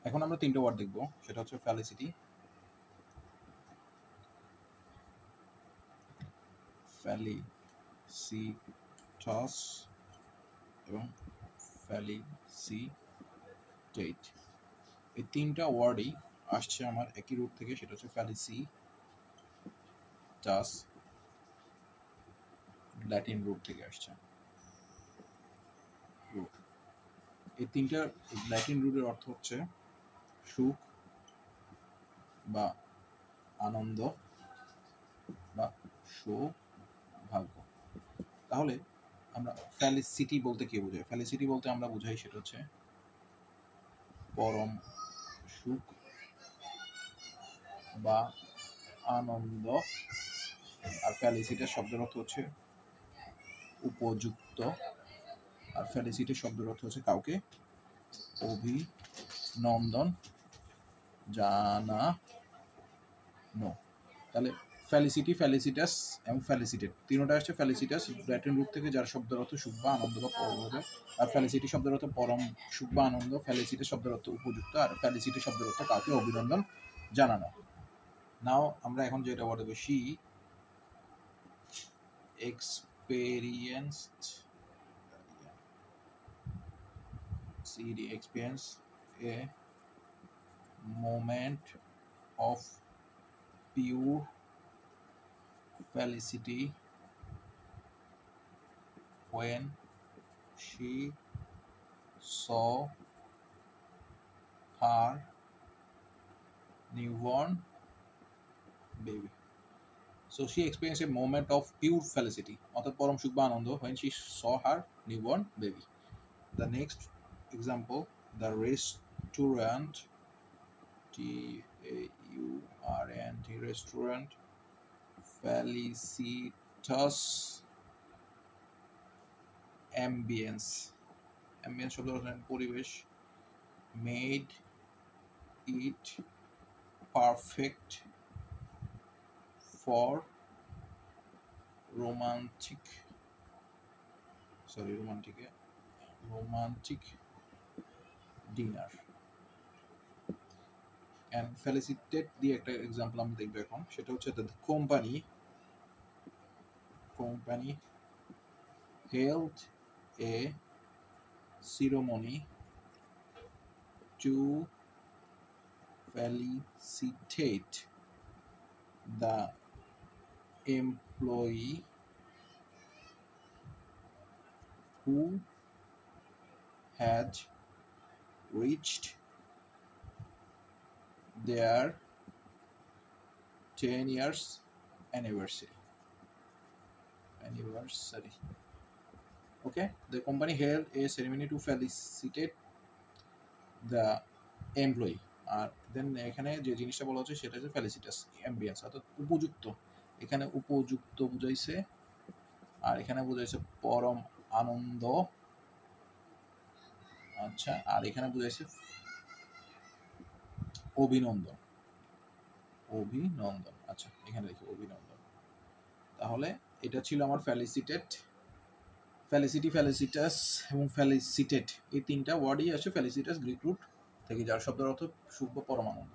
এখন আমরা তিনটা ওয়ার্ড দেখব, সেটা হচ্ছে ফেলিসিটি, ফেলিসিটাস এবং ফেলিসিটেট। এই তিনটা ওয়ার্ডই আসছে আমার একই রুট থেকে, সেটা হচ্ছে ফেলিসিটাস, ল্যাটিন রুট থেকে আসছে। রুট, এই তিনটা ল্যাটিন রুটের অর্থ হচ্ছে সুখ বা আনন্দ বা সৌভাগ্য। তাহলে আমরা ফেলিসিটি বলতে কি বোঝাই? ফেলিসিটি বলতে আমরা বুঝাই সেটা হচ্ছে পরম সুখ বা আনন্দ। আর ফেলিসিটাস শব্দের অর্থ হচ্ছে উপযুক্ত। আর ফেলিসিটি শব্দের অর্থ হচ্ছে কাউকে অভিনন্দন জানানো। তাহলে ফেলিসিটি, ফেলিসিটাস এবং ফেলিসিটেট তিনটা আসছে ফেলিসিটাস ল্যাটিন রুট থেকে, যার শব্দের অর্থ সুখ বা আনন্দ বা পরম। আর ফেলিসিটি শব্দের অর্থ পরম সুখ বা আনন্দ, ফেলিসিটাস শব্দের অর্থ উপযুক্ত, আর ফেলিসিটি শব্দের অর্থ কাউকে অভিনন্দন জানানো। নাও আমরা এখন যেটা ওয়ার্ড দেবো, she experienced a moment of pure felicity when she saw her newborn baby. So she experienced a moment of pure felicity, অর্থাৎ পরম সুখ বা আনন্দ, when she saw her newborn baby. The next example, the restaurant, T-A-U-R-N-T, restaurant, felicitous ambience, ambience শব্দ অর্থ পরিবেশ, made it perfect for romantic dinner. And felicitate দিয়ে একটা example আমরা দেখব এখন, সেটা হচ্ছে the company held a ceremony to felicitate the employee who had reached their 10 years anniversary. Okay, the company held a ceremony to felicitate the employee. আর দেন এখানে যে জিনিসটা বলা হচ্ছে সেটা হচ্ছে ফেলিসিটাস অ্যাম্বিয়েন্স, অর্থাৎ উপযুক্ত। এখানে উপযুক্ত বুঝাইছে, আর এখানে বুঝাইছে পরম আনন্দ। আচ্ছা, আর এখানে বুঝাইছে অভিনন্দন। আচ্ছা, এখানে দেখি অভিনন্দন। তাহলে এটা ছিল আমার ফেলিসিটেট, ফেলিসিটি, ফেলিসিটাস এবং ফেলিসিটেট, এই তিনটা ওয়ার্ডই আছে ফেলিসিটাস গ্রিক রুট থেকে, যার শব্দের অর্থ সুখ বা পরমানন্দ।